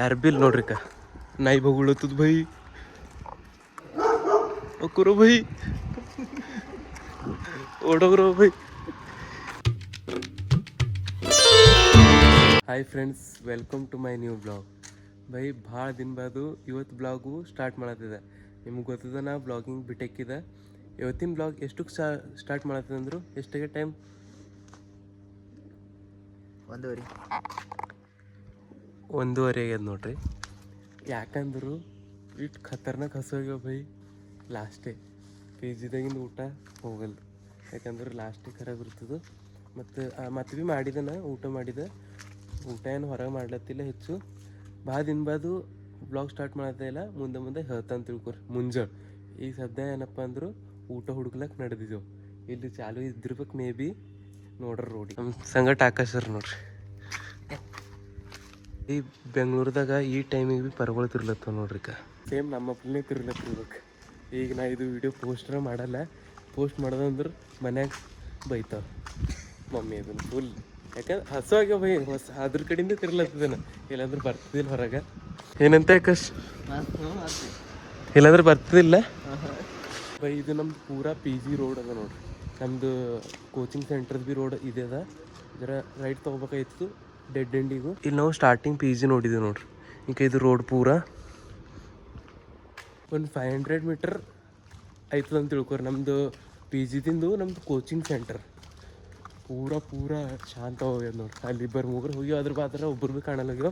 ಯಾರು ಬಿಲ್ ನೋಡ್ರಿ ನಾಯಿ ಬಗುಳತ್ತದ ಭೈ ಒಕ್ಕರು ಭೈ ಓಡೋಗ್ರೋ ಭೈ. Hi friends, welcome to my new blog. ಭೈ ಭಾಳ ದಿನ ಬಾದು ಇವತ್ತು ಬ್ಲಾಗು ಸ್ಟಾರ್ಟ್ ಮಾಡತ್ತಿದೆ. ನಿಮ್ಗೆ ಗೊತ್ತದ ನಾ ಬ್ಲಾಗಿಂಗ್ ಬಿಟ್ಟೆಕ್ಕಿದೆ. ಇವತ್ತಿನ ಬ್ಲಾಗ್ ಎಷ್ಟಕ್ಕೆ ಸ್ಟಾರ್ಟ್ ಮಾಡತ್ತದ ಅಂದರು ಎಷ್ಟಿಗೆ ಟೈಮ್ 1:30 ಆಗ್ಯದ ನೋಡ್ರಿ. ಯಾಕಂದ್ರು ಇಟ್ಟು ಖತರ್ನಾಕ್ ಹಸೋಗ್ಯಾವ ಭೈ. ಲಾಸ್ಟೇ ಪಿ ಜಿದಾಗಿಂದ ಊಟ ಹೋಗಲ್ದು, ಯಾಕಂದ್ರೆ ಲಾಸ್ಟಿಗೆ ಖರಾಬ್ ಇರ್ತದೆ. ಮತ್ತು ಭೀ ಮಾಡಿದನ ಊಟ ಏನು ಹೊರಗೆ ಮಾಡ್ಲತ್ತಿಲ್ಲ ಹೆಚ್ಚು. ಭಾಳ ದಿನ ಬಾದು ಬ್ಲಾಗ್ ಸ್ಟಾರ್ಟ್ ಮಾಡತ್ತೇ ಇಲ್ಲ. ಮುಂದೆ ಹೇಳ್ತಾನೆ ತಿಳ್ಕೊರಿ ಮುಂಜಾನೆ. ಈಗ ಸದ್ಯ ಏನಪ್ಪ ಅಂದರು ಊಟ ಹುಡುಕ್ಲಕ್ಕೆ ನಡೆದಿದ್ದೆವು. ಇಲ್ಲಿ ಚಾಲು ಇದ್ದಿರ್ಬೇಕು ಮೇ ಬಿ. ನೋಡ್ರಿ ರೋಡಿ ನಮ್ಮ ಸಂಗಟ ಆಕಾಶರ್ ನೋಡ್ರಿ. ಈ ಬೆಂಗ್ಳೂರ್ದಾಗ ಈ ಟೈಮಿಗೆ ಭೀ ಪರ್ಗಳು ತಿರ್ಲತ್ತವ ನೋಡ್ರಿ. ಸೇಮ್ ನಮ್ಮ ಅಪ್ಪನೇ ತಿರ್ಲತ್ತಿರ್ಬೇಕು. ಈಗ ನಾ ಇದು ವಿಡಿಯೋ ಪೋಸ್ಟ್ರ ಮಾಡಲ್ಲ. ಪೋಸ್ಟ್ ಮಾಡೋದಂದ್ರೆ ಮನ್ಯಾಗ ಬೈತಾವ ಮಮ್ಮಿ ಅದನ್ನು ಫುಲ್. ಯಾಕಂದ್ರೆ ಹಸುವಾಗ್ಯಾವ ಬೈ ಅದ್ರ ಕಡೆಯಿಂದ ತಿರ್ಲತ್ತದೇನ. ಇಲ್ಲಾಂದ್ರೆ ಬರ್ತಿದ್ದಿಲ್ಲ ಹೊರಗೆ. ಏನಂತ ಆಕಾಶ್? ಇಲ್ಲಾಂದ್ರೆ ಬರ್ತಿದ್ದಿಲ್ಲ ಬೈ. ಇದು ನಮ್ದು ಪೂರಾ ಪಿ ಜಿ ರೋಡ್ ಅದ ನೋಡ್ರಿ. ನಮ್ಮದು ಕೋಚಿಂಗ್ ಸೆಂಟರ್ದು ಭೀ ರೋಡ್ ಇದೆ ಅದ. ಜರ ರೈಟ್ ತೊಗೋಬೇಕಾಯ್ತು ಡೆಡ್ ಎಂಡಿಗೂ. ಇಲ್ಲಿ ನಾವು ಸ್ಟಾರ್ಟಿಂಗ್ ಪಿ ಜಿ ನೋಡಿದ್ದೀವಿ ನೋಡ್ರಿ. ಈಗ ಇದು ರೋಡ್ ಪೂರಾ ಒಂದು 500 ಮೀಟರ್ ಆಯ್ತದ ಅಂತ ತಿಳ್ಕೊರಿ. ನಮ್ಮದು ಪಿ ಜಿದಿಂದು ನಮ್ಮದು ಕೋಚಿಂಗ್ ಸೆಂಟರ್ ಪೂರಾ ಶಾಂತ ಹೋಗ್ಯದ ನೋಡ್ರಿ. ಅಲ್ಲಿ ಮೂಗರು ಹೋಗಿ ಅದ್ರ ಮಾತ್ರ ಒಬ್ಬರು ಭೀ ಕಾಣಲಾಗ್ಯಾವ.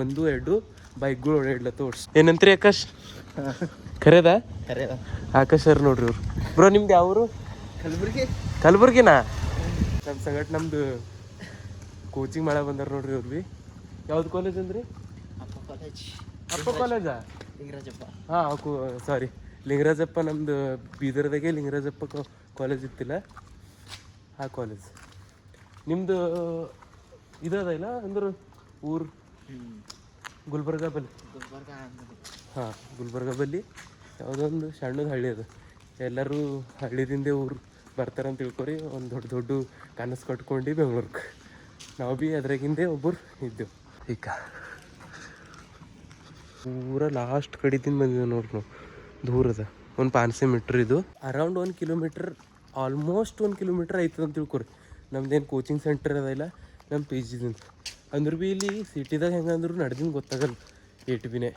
1-2 ಬೈಕ್ಗಳು ಓಡಾಡ್ಲತ್ತ ಓಡ್ಸ್. ಏನಂತ್ರಿ ಆಕಾಶ್? ಖರೇದ ಆಕಾಶ್ ಸರ್ ನೋಡ್ರಿ ಇವ್ರು. ಬ್ರೋ ನಿಮ್ದು ಯಾವರು? ಕಲಬುರ್ಗಿನಾ? ನಮ್ಮ ಸಂಗಟ ನಮ್ದು ಕೋಚಿಂಗ್ ಮಾಡೋ ಬಂದಾರ ನೋಡ್ರಿ ಇವ್ರು ಭೀ. ಯಾವ್ದು ಕಾಲೇಜ್ ಅಂದ್ರಿ? ಅಪ್ಪ ಕಾಲೇಜಾ? ಲಿಂಗರಾಜಪ್ಪ. ಹಾಂ ಸಾರಿ ಲಿಂಗರಾಜಪ್ಪ. ನಮ್ಮದು ಬೀದರ್ದಾಗೆ ಲಿಂಗರಾಜಪ್ಪ ಕಾಲೇಜ್ ಇತ್ತಿಲ್ಲ, ಆ ಕಾಲೇಜ್. ನಿಮ್ಮದು ಇದದ ಇಲ್ಲ ಅಂದ್ರೆ ಊರು ಗುಲ್ಬರ್ಗ ಬಲ್ಲಿ. ಹಾಂ ಗುಲ್ಬರ್ಗ ಬಲ್ಲಿ ಯಾವುದೊಂದು ಸಣ್ಣದ ಹಳ್ಳಿ ಅದು. ಎಲ್ಲರೂ ಹಳ್ಳಿದಿಂದೆ ಊರು ಬರ್ತಾರಂತ ತಿಳ್ಕೊರಿ. ಒಂದು ದೊಡ್ಡ ಕನಸು ಕಟ್ಕೊಂಡು ಬೆಂಗ್ಳೂರ್ಗೆ ನಾವು ಭೀ ಅದ್ರಾಗಿಂದೆ ಒಬ್ಬರು ಇದ್ದೆವು. ಈಗ ಪೂರ ಲಾಸ್ಟ್ ಕಡಿದಿಂದ ಬಂದಿದ್ದೇವೆ ನೋಡ್ರಿ ನಾವು. ದೂರ ಅದ ಒಂದು 500 ಮೀಟ್ರ್. ಇದು ಅರೌಂಡ್ 1 ಕಿಲೋಮೀಟ್ರ್, ಆಲ್ಮೋಸ್ಟ್ 1 ಕಿಲೋಮೀಟ್ರ್ ಆಯ್ತದ ಅಂತ ತಿಳ್ಕೊರಿ. ನಮ್ದೇನು ಕೋಚಿಂಗ್ ಸೆಂಟರ್ ಅದ ನಮ್ಮ ಪಿ ಜಿದಿಂದ. ಅಂದ್ರೆ ಭೀ ಇಲ್ಲಿ ಸಿಟಿದಾಗ ಹೆಂಗಂದ್ರು ನಡೆದಿಂದ ಗೊತ್ತಾಗಲ್ಲ. ಏಟು ಬಿನೇ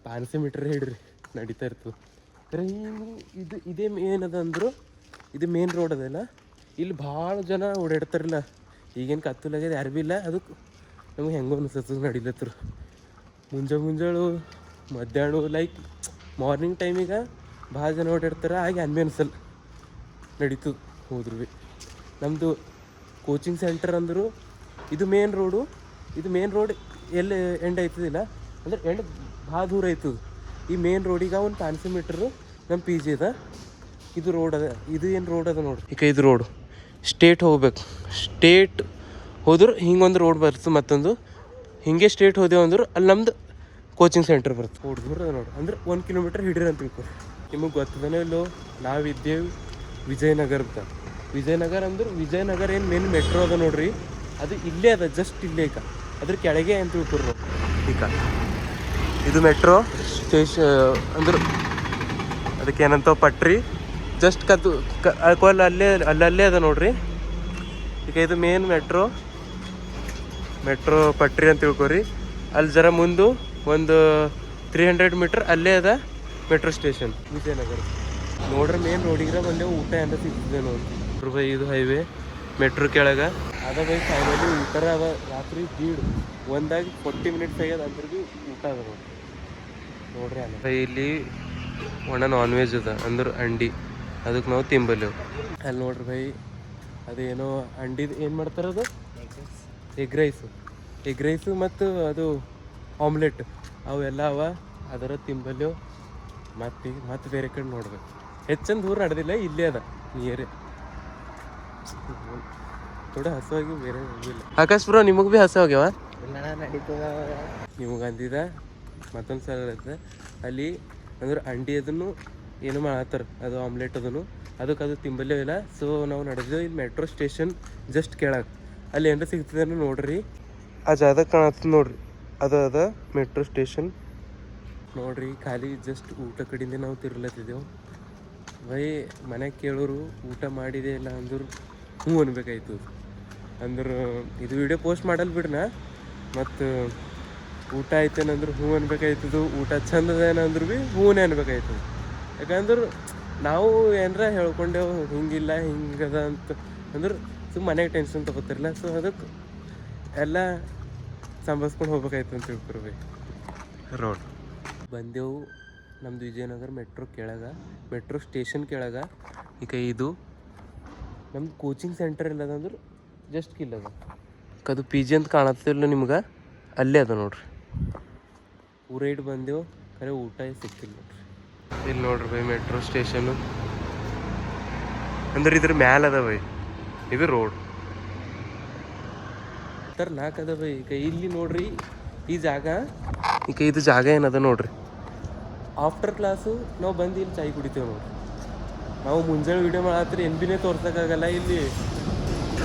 500 ಮೀಟ್ರ್ ಹಿಡ್ರಿ ನಡೀತಾ ಇರ್ತದೆ. ಇದೇ ಮೇನ್ ಅದ ಅಂದರು. ಇದು ಮೇನ್ ರೋಡ್ ಅದಲ್ಲ. ಇಲ್ಲಿ ಭಾಳ ಜನ ಓಡಾಡ್ತಾರಿಲ್ಲ. ಈಗೇನು ಕತ್ತಲಾಗ್ಯದ ಯಾರು ಭೀ ಇಲ್ಲ. ಅದಕ್ಕೆ ನಮ್ಗೆ ಹೆಂಗೋ ಅನಿಸ್ತದೆ ನಡಿಲತ್ತರು. ಮುಂಜಾಳು ಮಧ್ಯಾಹ್ನ ಲೈಕ್ ಮಾರ್ನಿಂಗ್ ಟೈಮಿಗೆ ಭಾಳ ಜನ ಓಡಾಡ್ತಾರೆ. ಹಾಗೆ ಅನ್ಬಿ ಅನ್ಸಲ್ಲ, ನಡೀತು ಹೋದ್ರು ಭೀ. ನಮ್ಮದು ಕೋಚಿಂಗ್ ಸೆಂಟರ್ ಅಂದರು ಇದು ಮೇನ್ ರೋಡು. ಇದು ಮೇನ್ ರೋಡ್ ಎಲ್ಲಿ ಎಂಡ್ ಆಯ್ತದಿಲ್ಲ ಅಂದ್ರೆ ಎಂಡ್ ಭಾಳ ದೂರ ಆಯ್ತದ. ಈ ಮೇನ್ ರೋಡಿಗೆ ಒಂದು 500 ಮೀಟ್ರು ನಮ್ಮ ಪಿ ಜಿ ಅದ. ಇದು ರೋಡ್ ಅದ. ಇದು ಏನು ರೋಡ್ ಅದ ನೋಡ್ರಿ. ಈಗ ಇದು ರೋಡು ಸ್ಟೇಟ್ ಹೋಗ್ಬೇಕು. ಸ್ಟೇಟ್ ಹೋದ್ರೆ ಹಿಂಗೊಂದು ರೋಡ್ ಬರ್ತದೆ. ಮತ್ತೊಂದು ಹಿಂಗೆ ಸ್ಟೇಟ್ ಹೋದೆವು ಅಂದ್ರೆ ಅಲ್ಲಿ ನಮ್ದು ಕೋಚಿಂಗ್ ಸೆಂಟರ್ ಬರುತ್ತೆ. ದೂರ ಅದ ನೋಡಿ. ಅಂದ್ರೆ 1 ಕಿಲೋಮೀಟ್ರ್ ಹಿಡಿರಿ ಅಂತ ತಿಳ್ಕೊರಿ. ನಿಮಗೆ ಗೊತ್ತದನೇ ಇಲ್ಲೋ, ನಾವಿದ್ದೇವೆ ವಿಜಯನಗರದ. ವಿಜಯನಗರ ಅಂದ್ರೆ ವಿಜಯನಗರ ಏನು ಮೇನ್ ಮೆಟ್ರೋ ಅದ ನೋಡ್ರಿ. ಅದು ಇಲ್ಲೇ ಅದ, ಜಸ್ಟ್ ಇಲ್ಲೇ. ಈಗ ಅದ್ರ ಕೆಳಗೆ ಅಂತ ತಿಳ್ಕೊರಿ ನಾವು. ಈಗ ಇದು ಮೆಟ್ರೋ ಅಂದ್ರೆ ಅದಕ್ಕೆ ಏನಂತ ಪಟ್ರಿ ಜಸ್ಟ್ ಅಲ್ಲೇ ಅದ ನೋಡ್ರಿ. ಈಗ ಇದು ಮೇನ್ ಮೆಟ್ರೋ ಪಟ್ರಿ ಅಂತ ತಿಳ್ಕೊರಿ. ಅಲ್ಲಿ ಜರ ಮುಂದೆ ಒಂದು 300 ಮೀಟ್ರ್ ಅಲ್ಲೇ ಅದ ಮೆಟ್ರೋ ಸ್ಟೇಷನ್ ವಿಜಯನಗರ. ನೋಡ್ರಿ ಮೇನ್ ರೋಡಿಗೆ ಬಂದೆ ಊಟ ಏನಾರ ಸಿಗ್ತದೆ ನೋಡ್ರಿ ಬೈ. ಇದು ಹೈವೇ ಮೆಟ್ರೋ ಕೆಳಗೆ ಅದ ಬೈ. ಫೈನಲಿ ಊಟ ಅದ. ರಾತ್ರಿ ಬೀಡು 40 ಮಿನಿಟ್ಸ್ ಆಗ್ಯದ ಅಂದ್ರೆ ಭೀ ಊಟ ಅದ ನೋಡ್ರಿ ಅಲ್ಲ ಬೈ. ಇಲ್ಲಿ ಒಣ ನಾನ್ ವೆಜ್ ಅದ ಅಂದ್ರೆ ಅಂಡಿ. ಅದಕ್ಕೆ ನಾವು ತಿಂಬಲ್ಲೆವು. ಅಲ್ಲಿ ನೋಡ್ರಿ ಬೈ, ಅದೇನೋ ಅಂಡಿದು ಏನು ಮಾಡ್ತಾರೆ ಅದು ಎಗ್ ರೈಸು ಮತ್ತು ಅದು ಆಮ್ಲೆಟ್ ಅವೆಲ್ಲ ಅವ. ಅದರ ತಿಂಬಲ್ಲೆವು. ಮತ್ತೆ ಬೇರೆ ಕಡೆ ನೋಡ್ಬೇಕು. ಹೆಚ್ಚಂದು ದೂರ ನಡೆದಿಲ್ಲ, ಇಲ್ಲೇ ಅದ ನಿಯರೇ. ಥೋಡೆ ಹಸುವಾಗಿ ಬೇರೆ ಹೋಗಿಲ್ಲ. ಆಕಾಶ್ ಬ್ರೋ ನಿಮಗೆ ಭೀ ಹಸು ಆಗ್ಯಾವ? ನಿಮಗೆ ಅಂದಿದ ಮತ್ತೊಂದು ಸಲ ಇರುತ್ತೆ ಅಲ್ಲಿ ಅಂದ್ರೆ ಅಂಡಿ ಅದನ್ನು ಏನು ಮಾಡತ್ತಾರೆ. ಅದು ಆಮ್ಲೆಟ್ ಅದಕ್ಕೆ ಅದು ತಿಂಬಲ್ಲೇ ಇಲ್ಲ. ಸೊ ನಾವು ನಡೆದೇವು ಇಲ್ಲಿ ಮೆಟ್ರೋ ಸ್ಟೇಷನ್ ಜಸ್ಟ್ ಕೆಳಗೆ. ಅಲ್ಲಿ ಏನಾರ ಸಿಗ್ತದೆ ನೋಡ್ರಿ. ಆ ಜಾಗದಾಗ ಕಾಣತ್ತ ನೋಡ್ರಿ. ಅದ ಮೆಟ್ರೋ ಸ್ಟೇಷನ್ ನೋಡ್ರಿ. ಖಾಲಿ ಜಸ್ಟ್ ಊಟ ಕಡೆಯಿಂದ ನಾವು ತಿರ್ಲತ್ತಿದ್ದೆವು. ಬೈ ಮನೆಗೆ ಕೇಳೋರು ಊಟ ಮಾಡಿದೆ ಇಲ್ಲ ಅಂದ್ರು ಹ್ಞೂ ಅನ್ಬೇಕಾಯ್ತು. ಅಂದ್ರೆ ಇದು ವಿಡಿಯೋ ಪೋಸ್ಟ್ ಮಾಡಲ್ ಬಿಡ್ನ, ಮತ್ತು ಊಟ ಆಯ್ತೇನಂದ್ರೆ ಹ್ಞೂ ಅನ್ಬೇಕಾಯ್ತದು. ಊಟ ಚಂದದ ಏನಂದ್ರು ಭೀ ಹ್ಞೂನೇ ಅನ್ಬೇಕಾಯ್ತದೆ. ಯಾಕಂದ್ರೆ ನಾವು ಏನಾರ ಹೇಳ್ಕೊಂಡೆವು ಹಿಂಗಿಲ್ಲ ಹಿಂಗದ ಅಂತ ಅಂದ್ರೆ ಸುಮ್ಮನೆ ಮನೆಗೆ ಟೆನ್ಷನ್ ತೊಗೋತಿರಲ್ಲ. ಸೊ ಅದಕ್ಕೆ ಎಲ್ಲ ಸಂಭಾಳಿಸ್ಕೊಂಡು ಹೋಗ್ಬೇಕಾಯ್ತು ಅಂತ ತಿಳ್ಕೊರ್ಬೇಕು. ರೋಡ್ ಬಂದೆವು ನಮ್ಮದು ವಿಜಯನಗರ ಮೆಟ್ರೋ ಕೆಳಗೆ, ಮೆಟ್ರೋ ಸ್ಟೇಷನ್ ಕೆಳಗೆ. ಈಗ ಇದು ನಮ್ದು ಕೋಚಿಂಗ್ ಸೆಂಟರ್ ಇಲ್ಲದಂದ್ರೆ ಜಸ್ಟ್ ಕಿಲ್ಲದ ಅದು ಪಿ ಜಿ ಅಂತ ಕಾಣತ್ತಿಲ್ಲ ನಿಮ್ಗೆ, ಅಲ್ಲೇ ಅದ ನೋಡ್ರಿ. ಪೂರ ಇಟ್ಟು ಬಂದೆವು, ಖರೆ ಊಟ ಸಿಕ್ಕಿಲ್ಲ ನೋಡ್ರಿ. ಇಲ್ಲಿ ನೋಡ್ರಿ ಬೈ ಮೆಟ್ರೋ ಸ್ಟೇಷನು ಅಂದ್ರೆ ಇದ್ರ ಮ್ಯಾಲ ಅದ ಬೈ. ಇದು ರೋಡ್ ನಾಲ್ಕು ಅದ ಬೈ. ಈಗ ಇಲ್ಲಿ ನೋಡ್ರಿ ಈ ಜಾಗ, ಈಗ ಇದು ಜಾಗ ಏನದ ನೋಡ್ರಿ. ಆಫ್ಟರ್ ಕ್ಲಾಸು ನಾವು ಬಂದು ಇಲ್ಲಿ ಚಾಯ್ ಕುಡಿತೇವೆ ನೋಡ್ರಿ. ನಾವು ಮುಂಜಾನೆ ವೀಡಿಯೋ ಮಾಡತ್ರಿ ಏನು ಭೀನೇ ತೋರ್ಸೋಕ್ಕಾಗಲ್ಲ. ಇಲ್ಲಿ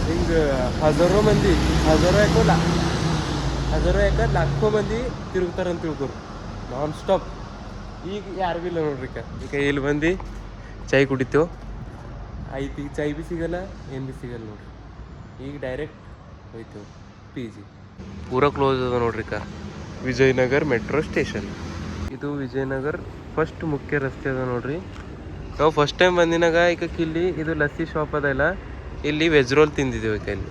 ಹಿಂಗೆ ಹಜಾರೋ ಮಂದಿ, ಹಜಾರೋ ಯಾಕೆ ಲಾಖೋ ಮಂದಿ ತಿರುಗ್ತಾರಂತ ತಿಳ್ಕೊರು ನಾನ್ ಸ್ಟಾಪ್. ಈಗ ಯಾರು ಭೀ ಇಲ್ಲ ನೋಡ್ರಿ. ಈಗ ಇಲ್ಲಿ ಬಂದು ಚಾಯ್ ಕುಡಿತೇವೆ ಆಯ್ತು. ಈಗ ಚಾಯ್ ಭೀ ಸಿಗಲ್ಲ, ಏನು ಭೀ ಸಿಗಲ್ಲ ನೋಡ್ರಿ. ಈಗ ಡೈರೆಕ್ಟ್ ಹೋಯ್ತೇವೆ ಪಿ ಜಿ. ಪೂರ ಕ್ಲೋಸ್ ಅದ ನೋಡ್ರಿ. ವಿಜಯನಗರ್ ಮೆಟ್ರೋ ಸ್ಟೇಷನ್ ಇದು ವಿಜಯನಗರ್ ಫಸ್ಟ್ ಮುಖ್ಯ ರಸ್ತೆ ಅದ ನೋಡ್ರಿ. ನಾವು ಫಸ್ಟ್ ಟೈಮ್ ಬಂದಿನಾಗ ಈಗ ಇಲ್ಲಿ ಇದು ಲಸ್ಸಿ ಶಾಪ್ ಅದಲ್ಲ, ಇಲ್ಲಿ ವೆಜ್ ರೋಲ್ ತಿಂದಿದ್ದೇವೆ. ಇಲ್ಲಿ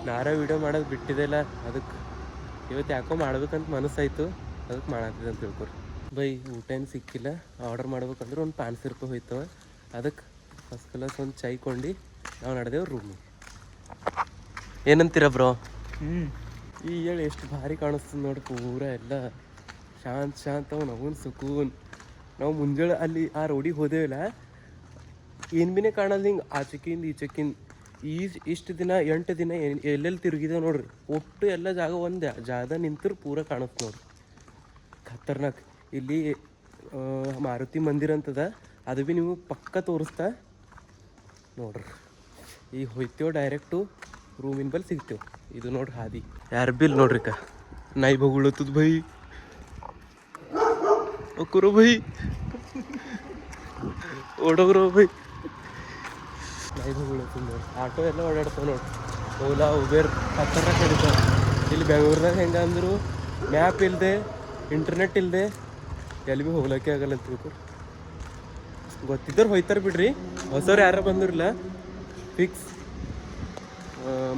ನಾರ ವಿಡಿಯೋ ಮಾಡೋದು ಬಿಟ್ಟಿದೆಲ್ಲ, ಅದಕ್ಕೆ ಇವತ್ತು ಯಾಕೋ ಮಾಡ್ಬೇಕಂತ ಮನಸ್ಸಾಯ್ತು, ಅದಕ್ಕೆ ಮಾಡತ್ತಿದೆ ಅಂತ ತಿಳ್ಕೊರಿ. ಬೈ ಊಟ ಏನು ಸಿಕ್ಕಿಲ್ಲ. ಆರ್ಡರ್ ಮಾಡ್ಬೇಕಂದ್ರೆ ಒಂದು 500 ರೂಪಾಯಿ ಹೋಯ್ತವ. ಅದಕ್ಕೆ ಫಸ್ಟ್ ಕ್ಲಾಸ್ ಒಂದು ಚಾಯ್ ಕೊಂಡು ನಾವು ನಡೆದೇವು ರೂಮಿಗೆ. ಏನಂತೀರ ಬ್ರೋ? ಈ ಹೇಳಿ ಎಷ್ಟು ಭಾರಿ ಕಾಣಿಸ್ತದೆ ನೋಡಿ. ಪೂರ ಎಲ್ಲ ಶಾಂತ ನಾವು ಸುಕೂನ್. ನಾವು ಮುಂಜಾನೆ ಅಲ್ಲಿ ಆ ರೋಡಿಗೆ ಹೋದೇವಿಲ್ಲ, ಏನು ಭೀನೇ ಕಾಣಲ್ಲ. ಹಿಂಗೆ ಆಚೆಕಿಂದ ಈಚೆಕಿಂದ ಇಷ್ಟು ದಿನ 8 ದಿನ ಎಲ್ಲೆಲ್ಲಿ ತಿರುಗಿದೇವೆ ನೋಡ್ರಿ. ಒಟ್ಟು ಎಲ್ಲ ಜಾಗ ಒಂದು ಜಾಗ ನಿಂತರು ಪೂರ ಕಾಣಿಸ್ತು ನೋಡ್ರಿ. ಖತರ್ನಾಕ್. ಇಲ್ಲಿ ಮಾರುತಿ ಮಂದಿರ ಅಂತದ, ಅದು ಭೀ ನೀವು ಪಕ್ಕ ತೋರಿಸ್ತಾ ನೋಡ್ರಿ. ಈಗ ಹೋಯ್ತೇವೆ ಡೈರೆಕ್ಟು ರೂಮಿನ ಬಲ್ಲಿ ಸಿಗ್ತೇವೆ. ಇದು ನೋಡ್ರಿ ಹಾದಿ. ಯಾರು ಬಿಲ್ ನೋಡ್ರಿ ನಾಯಿ ಬಗುಳತ್ತದ ಭೈ. ಒಕ್ಕರು ಭೈ ಓಡೋಗ್ರು ಭೈ. ನಾಯಿ ಬಗುಳತ್ತದ ನೋಡ್ರಿ. ಆಟೋ ಎಲ್ಲ ಓಡಾಡ್ತಾವೆ ನೋಡ್ರಿ. ಓಲಾ ಉಬೇರ್ ಹತ್ತರ ಕಡಿತಾವೆ. ಇಲ್ಲಿ ಬೆಂಗಳೂರ್ದಾಗ ಹೆಂಗೆ ಅಂದರು ಮ್ಯಾಪ್ ಇಲ್ಲದೆ ಇಂಟರ್ನೆಟ್ ಇಲ್ಲದೆ ಎಲ್ಲಿ ಭೀ ಹೋಗ್ಲಿಕ್ಕೆ ಆಗಲ್ಲ ಅಂತ ತಿಳ್ಕೊ. ಗೊತ್ತಿದ್ದವ್ರು ಹೋಯ್ತಾರೆ ಬಿಡ್ರಿ, ಹೊಸವ್ರು ಯಾರು ಬಂದಿರಲಿಲ್ಲ. ಫಿಕ್ಸ್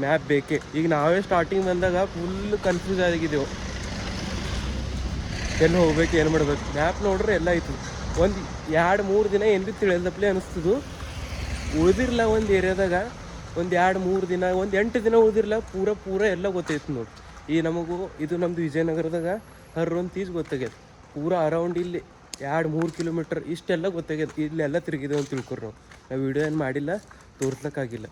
ಮ್ಯಾಪ್ ಬೇಕೇ. ಈಗ ನಾವೇ ಸ್ಟಾರ್ಟಿಂಗ್ ಬಂದಾಗ ಫುಲ್ ಕನ್ಫ್ಯೂಸ್ ಆಗಿದ್ದೆವು, ಎಲ್ಲಿ ಹೋಗ್ಬೇಕು ಏನು ಮಾಡ್ಬೇಕು. ಮ್ಯಾಪ್ ನೋಡ್ರಿ ಎಲ್ಲ ಆಯ್ತು. ಒಂದು 2-3 ದಿನ ಏನು ಭೀ ತಿಳಿಯಲ್ದಪ್ಲೆ ಅನಿಸ್ತದು. ಉಳಿದಿರಲ್ಲ ಒಂದು ಏರಿಯಾದಾಗ ಒಂದು 2-3 ದಿನ, ಒಂದು 8 ದಿನ ಉಳಿದಿರಲ್ಲ, ಪೂರ ಎಲ್ಲ ಗೊತ್ತೈತೆ ನೋಡಿ. ಈ ನಮಗೂ ಇದು ನಮ್ಮದು ವಿಜಯನಗರದಾಗ ಹರ್ರೊಂದು ತೀಜ್ ಗೊತ್ತಾಗ್ಯದ. ಪೂರ ಅರೌಂಡ್ ಇಲ್ಲಿ 2-3 ಕಿಲೋಮೀಟರ್ ಇಷ್ಟೆಲ್ಲ ಗೊತ್ತಾಗ್ಯದ. ಇಲ್ಲೆಲ್ಲ ತಿರುಗಿದೇವೆ ಅಂತ ತಿಳ್ಕೊರಿ. ನಾವು ವಿಡಿಯೋ ಏನು ಮಾಡಿಲ್ಲ, ತೋರ್ಸ್ಲಿಕ್ಕಾಗಿಲ್ಲ.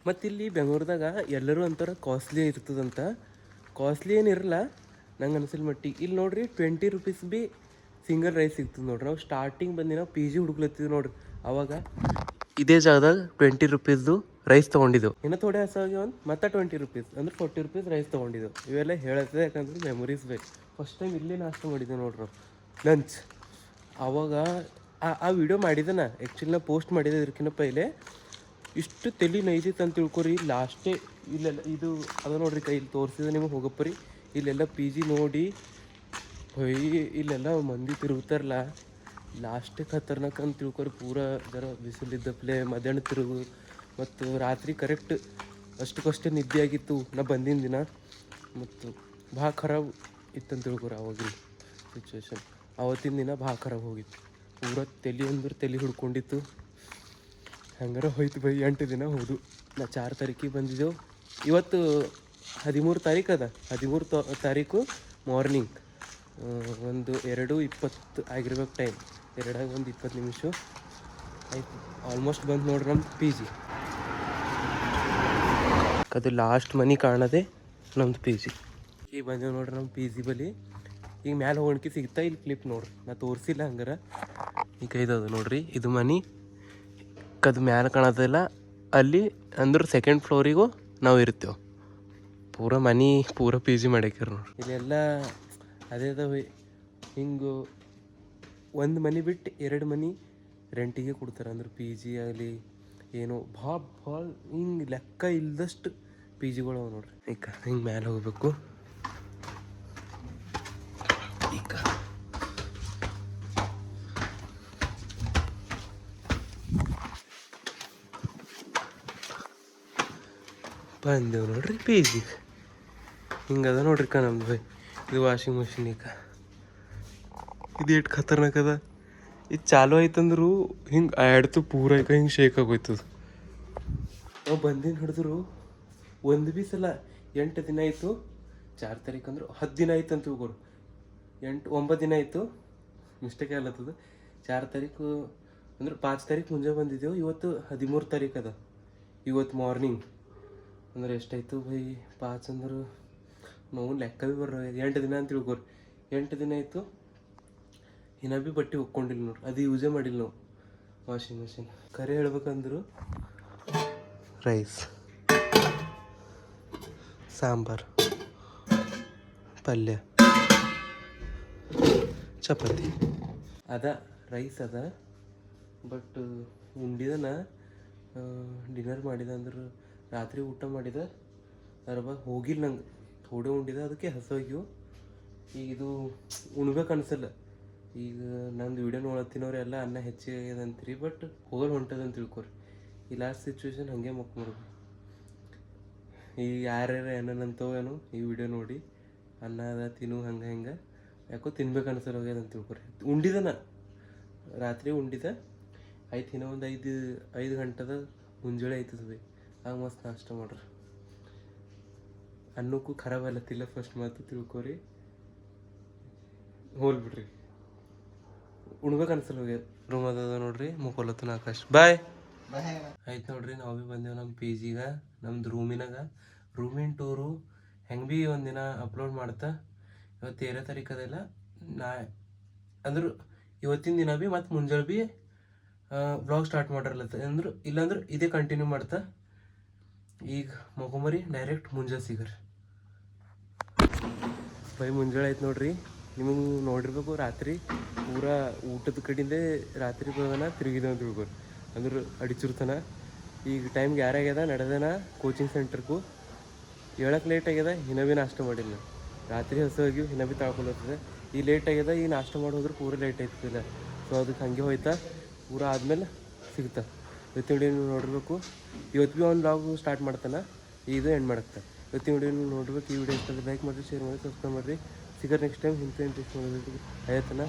ಮತ್ತು ಇಲ್ಲಿ ಬೆಂಗಳೂರದಾಗ ಎಲ್ಲರೂ ಅಂತಾರೆ ಕಾಸ್ಟ್ಲಿ ಇರ್ತದಂತ. ಕಾಸ್ಟ್ಲಿ ಏನಿರಲ್ಲ ನಂಗೆ ಅನಿಸಿಲ್ಲ ಮಟ್ಟಿಗೆ. ಇಲ್ಲಿ ನೋಡ್ರಿ 20 ರೂಪೀಸ್ ಭೀ ಸಿಂಗಲ್ ರೈಸ್ ಸಿಗ್ತದೆ ನೋಡ್ರಿ. ನಾವು ಸ್ಟಾರ್ಟಿಂಗ್ ಬಂದು ನಾವು ಪಿ ಜಿ ಹುಡುಕ್ಲತ್ತೀವಿ ನೋಡ್ರಿ. ಆವಾಗ ಇದೇ ಜಾಗದಾಗ 20 ರೂಪೀಸ್ದು ರೈಸ್ ತೊಗೊಂಡಿದ್ದೆವು. ಇನ್ನೂ ಥೋಡೆ ಹಸಾಗಿ ಒಂದು ಮತ್ತೆ 20 ರೂಪೀಸ್ ಅಂದ್ರೆ 40 ರೂಪೀಸ್ ರೈಸ್ ತೊಗೊಂಡಿದ್ದೆವು. ಇವೆಲ್ಲ ಹೇಳತ್ತೆ, ಯಾಕಂದ್ರೆ ಮೆಮೊರೀಸ್ ಬೇಕು. ಫಸ್ಟ್ ಟೈಮ್ ಇಲ್ಲೇ ನಾಷ್ಟ ಮಾಡಿದ್ದೆ ನೋಡ್ರಿ ಲಂಚ್. ಆವಾಗ ಆ ವಿಡಿಯೋ ಮಾಡಿದೆ ನಾ, ಆ್ಯಕ್ಚುಲಿ ನಾ ಪೋಸ್ಟ್ ಮಾಡಿದ್ದೆ ಇದಕ್ಕಿಂತ ಪೈಲೆ. ಇಷ್ಟು ತಲೆ ನೈದಿತ್ತು ಅಂತ ತಿಳ್ಕೊರಿ. ಲಾಸ್ಟೇ ಇಲ್ಲೆಲ್ಲ ಇದು ಅದ ನೋಡ್ರಿ, ಇಲ್ಲಿ ತೋರಿಸಿದೆ ನಿಮಗೆ ಹೋಗಪ್ಪರಿ. ಇಲ್ಲೆಲ್ಲ ಪಿ ಜಿ ನೋಡಿ ಇಲ್ಲೆಲ್ಲ ಮಂದಿ ತಿರುಗ್ತಾರಲ್ಲ, ಲಾಸ್ಟೇ ಖತರ್ನಾಕ್ ಅಂತ ತಿಳ್ಕೊರಿ. ಪೂರ ಜರ ಬಿಸಿಲಿದ್ದಪ್ಲೆ ಮಧ್ಯಾಹ್ನ ತಿರುಗು ಮತ್ತು ರಾತ್ರಿ ಕರೆಕ್ಟ್ ಅಷ್ಟಕ್ಕಷ್ಟೇ ನಿದ್ದೆ ಆಗಿತ್ತು ನಾ ಬಂದಿನ ದಿನ. ಮತ್ತು ಭಾಳ ಖರಾಬ್ ಇತ್ತಂತ ತಿಳ್ಕೊರಿ ಆವಾಗಿನ ಸಿಚುವೇಶನ್. ಆವತ್ತಿನ ದಿನ ಭಾಳ ಖರಾಬ್ ಹೋಗಿತ್ತು. ಪೂರ ತಲೆ ಅಂದ್ರೆ ತಲೆ ಹಿಡ್ಕೊಂಡಿತ್ತು. ಹಂಗಾರ ಹೋಯ್ತು ಬೈ. 8 ದಿನ ಹೋದು. ನಾ 4 ತಾರೀಕಿಗೆ ಬಂದಿದ್ದೆವು. ಇವತ್ತು 13 ತಾರೀಕು ಅದ. 13 ತಾರೀಕು ಮಾರ್ನಿಂಗ್ ಒಂದು 2:20 ಆಗಿರ್ಬೇಕು ಟೈಮ್. 2:20 ನಿಮಿಷ ಆಯ್ತು. ಆಲ್ಮೋಸ್ಟ್ ಬಂದು ನೋಡ್ರಿ ನಮ್ಮ ಪಿ ಜಿ. ಅದು ಲಾಸ್ಟ್ ಮನೆ ಕಾಣದೆ ನಮ್ದು ಪಿ ಜಿ. ಈಗ ಬಂದೇವು ನೋಡ್ರಿ ನಮ್ಮ ಪಿ ಜಿ ಬಳಿ. ಈಗ ಮ್ಯಾಲೆ ಹೋಗಣಿಕೆ ಸಿಗ್ತಾ ಇಲ್ಲಿ ಕ್ಲಿಪ್ ನೋಡ್ರಿ, ನಾ ತೋರಿಸಿಲ್ಲ ಹಂಗಾರ. ಈಗ ಇದದು ನೋಡ್ರಿ, ಇದು ಮನೆ. ಅದು ಮ್ಯಾಲೆ ಕಾಣೋದಿಲ್ಲ ಅಲ್ಲಿ ಅಂದ್ರೆ 2nd ಫ್ಲೋರಿಗೂ ನಾವು ಇರ್ತೇವೆ. ಪೂರ ಮನೆ ಪೂರ ಪಿ ಜಿ ಮಾಡ್ಯಾಕ್ಯಾರ ನೋಡ್ರಿ. ಇಲ್ಲೆಲ್ಲ ಅದೇ ಅದಾವೆ ಹಿಂಗೆ ಒಂದು ಮನೆ ಬಿಟ್ಟು 2 ಮನೆ ರೆಂಟಿಗೆ ಕೊಡ್ತಾರೆ. ಅಂದ್ರೆ ಪಿ ಜಿ ಆಗಲಿ ಏನೋ ಭಾಳ ಹಿಂಗೆ ಲೆಕ್ಕ ಇಲ್ದಷ್ಟು ಪಿ ಜಿಗಳು ಅವ ನೋಡ್ರಿ. ಈಗ ಹಿಂಗೆ ಮ್ಯಾಲೆ ಹೋಗ್ಬೇಕು. ಈಗ ಬಂದೇವು ನೋಡ್ರಿ ಪಿ ಜಿ. ಹಿಂಗದ ನೋಡ್ರಿ ನಮ್ದು ಬೈ. ಇದು ವಾಷಿಂಗ್ ಮಷಿನ್. ಈಗ ಇದು ಎಷ್ಟು ಖತರ್ನಾಕ್ ಅದ. ಇದು ಚಾಲು ಆಯ್ತಂದ್ರು ಹಿಂಗೆ ಆಡ್ತು ಪೂರ ಈಗ ಹಿಂಗೆ ಶೇಕ್ ಆಗೋಯ್ತದ. ನಾವು ಬಂದಿನ ಹಿಡಿದ್ರು ಒಂದು ಬಿ ಸಲ 8 ದಿನ ಆಯಿತು. 4 ತಾರೀಕು ಅಂದ್ರೆ 10 ದಿನ ಆಯ್ತು ಅಂತ ಹೋಗೋರು. 9 ದಿನ ಆಯಿತು, ಮಿಸ್ಟೇಕ್ ಆಗ್ಲತ್ತದ. 4 ತಾರೀಕು ಅಂದ್ರೆ 5 ತಾರೀಕು ಮುಂಜಾನೆ ಬಂದಿದ್ದೆವು. ಇವತ್ತು 13 ತಾರೀಕು ಅದ. ಇವತ್ತು ಮಾರ್ನಿಂಗ್ ಅಂದ್ರೆ ಎಷ್ಟಾಯ್ತು ಬೈ 5 ಅಂದ್ರೆ ನಾವು ಲೆಕ್ಕ ಭೀ ಬರ್ರ 8 ದಿನ ಅಂತ ತಿಳ್ಕೊರಿ. 8 ದಿನ ಆಯಿತು, ಇನ್ನೂ ಭೀ ಬಟ್ಟೆ ಒಕ್ಕೊಂಡಿಲ್ಲ ನೋಡ್ರಿ. ಅದು ಯೂಸೇ ಮಾಡಿಲ್ಲ ನಾವು ವಾಷಿಂಗ್ ಮಷಿನ್. ಕರೆ ಹೇಳ್ಬೇಕಂದ್ರು ರೈಸ್, ಸಾಂಬಾರು, ಪಲ್ಯ, ಚಪಾತಿ ಅದ. ರೈಸ್ ಅದ, ಬಟ್ ಉಂಡಿದನ ಡಿನ್ನರ್ ಮಾಡಿದ ಅಂದ್ರೆ ರಾತ್ರಿ ಊಟ ಮಾಡಿದ ಅರ್ಬಾಗ ಹೋಗಿಲ್ಲ ನಂಗೆ. ಥೋಡೆ ಉಂಡಿದ, ಅದಕ್ಕೆ ಹಸೋಗ್ಯವು. ಈಗ ಇದು ಉಣ್ಬೇಕು ಅನ್ಸಲ್ಲ. ಈಗ ನಂದು ವೀಡಿಯೋ ನೋಡತ್ತಿನವ್ರೆಲ್ಲ ಅನ್ನ ಹೆಚ್ಚಿಗೆ ಅಂತೀರಿ, ಬಟ್ ಹೋಗಲ್ ಹೊಂಟದಂತ ತಿಳ್ಕೊರಿ. ಈ ಲಾಸ್ಟ್ ಸಿಚುವೇಶನ್ ಹಾಗೆ ಮಕ್ಕೊಡ್ಬೇಕು. ಈಗ ಯಾರ್ಯಾರು ಏನಂತವೇನೋ ಈ ವಿಡಿಯೋ ನೋಡಿ ಅನ್ನ ಅದ ತಿನ್ನು ಹಂಗೆ ಹಿಂಗೆ ಯಾಕೋ ತಿನ್ಬೇಕು ಅನ್ಸಲ್ಲ ಹೋಗ್ಯದಂತ ತಿಳ್ಕೊರಿ. ಉಂಡಿದನ ರಾತ್ರಿ ಉಂಡಿದ ಆಯ್ತು. ಇನ್ನೂ ಒಂದು 5 ಗಂಟೆದ ಮುಂಜಾನೆ ಆಯ್ತದ ಭೀ. ಆಗ ಮಸ್ತ್ ನಾಷ್ಟ ಮಾಡ್ರಿ. ಅನ್ನಕ್ಕೂ ಖರಾಬ್ ಅಲ್ಲತ್ತಿಲ್ಲ ಫಸ್ಟ್ ಮಾತು ತಿಳ್ಕೊರಿ. ಹೋಲ್ಬಿಡ್ರಿ, ಉಣ್ಬೇಕು ಅನ್ಸಲ್ಲ ಹೋಗ್ಯದ. ರೂಮ್ ಅದ ನೋಡ್ರಿ, ಮುಕ್ಕೊಲತ್ತನ ಆಕಾಶ್. ಬಾಯ್ ಆಯ್ತು ನೋಡ್ರಿ. ನಾವು ಭೀ ಬಂದೇವು ನಮ್ಮ ಪಿ ಜಿಗೆ. ನಮ್ದು ರೂಮಿನ ಟೂರು ಹೆಂಗೆ ಭೀ ಒಂದಿನ ಅಪ್ಲೋಡ್ ಮಾಡ್ತಾ. ಇವತ್ತು 13 ತಾರೀಕು ಅದೆಲ್ಲ ಅಂದ್ರೆ ಇವತ್ತಿನ ದಿನ ಭೀ ಮತ್ತು ಮುಂಜಾನೆ ಭೀ ಬ್ಲಾಗ್ ಸ್ಟಾರ್ಟ್ ಮಾಡಿರಲತ್ತ. ಅಂದ್ರೆ ಇಲ್ಲಾಂದ್ರೆ ಇದೇ ಕಂಟಿನ್ಯೂ ಮಾಡ್ತಾ. ಈಗ ಮಗೊಂಬರಿ ಡೈರೆಕ್ಟ್ ಮುಂಜಾನೆ ಸಿಗರಿ ಬೈ. ಮುಂಜಾನೆ ಆಯ್ತು ನೋಡ್ರಿ. ನಿಮಗೆ ನೋಡಿರ್ಬೇಕು ರಾತ್ರಿ ಪೂರ ಊಟದ ಕಡೆಯಿಂದೇ ರಾತ್ರಿ ಬರೋದನ ತಿರುಗಿದ ಅಂತ ತಿಳ್ಕೊರಿ. ಅಂದ್ರೆ ಅಡಿಚಿರ್ತಾನ. ಈಗ ಟೈಮ್ಗೆ ಯಾರಾಗ್ಯದ ನಡೆದನ ಕೋಚಿಂಗ್ ಸೆಂಟರ್ಗೂ. ಹೇಳಕ್ಕೆ ಲೇಟ್ ಆಗ್ಯದ, ಇನ್ನೂ ಭೀ ನಾಷ್ಟ ಮಾಡಿಲ್ಲ. ರಾತ್ರಿ ಹಸುವಾಗಿ ಇನ್ನೂ ಭೀ ತಾಳ್ಕೊಳತ್ತದ. ಈ ಲೇಟ್ ಆಗ್ಯದ, ಈಗ ನಾಷ್ಟ ಮಾಡಿ ಹೋದ್ರೆ ಪೂರ ಲೇಟ್ ಆಯ್ತದಿಲ್ಲ. ಸೊ ಅದಕ್ಕೆ ಹಾಗೆ ಹೋಯ್ತಾ ಪೂರ ಆದಮೇಲೆ ಸಿಗ್ತಾ. ಇವತ್ತಿನ ವಿಡಿಯೋ ನೀವು ನೋಡಿರ್ಬೇಕು. ಇವತ್ತು ಭೀ ಒಂದು ಬ್ಲಾಗ್ ಸ್ಟಾರ್ಟ್ ಮಾಡ್ತಾನೆ, ಇದು ಎಂಡ್ ಮಾಡುತ್ತೆ. ಇವತ್ತಿನ ವಿಡಿಯೋ ನೀವು ನೋಡ್ಬೇಕು. ಈ ವಿಡಿಯೋ ಇಷ್ಟ ಲೈಕ್ ಮಾಡಿರಿ, ಶೇರ್ ಮಾಡಿ, ಸಬ್ಸ್ಕ್ರೈಬ್ ಮಾಡಿರಿ. ಸಿಗರ್ ನೆಕ್ಸ್ಟ್ ಟೈಮ್ ಇಂಥ ಇಂಟ್ರೆಸ್ಟ್ ಮಾಡೋದಕ್ಕೆ ಆಯ್ತಾನ.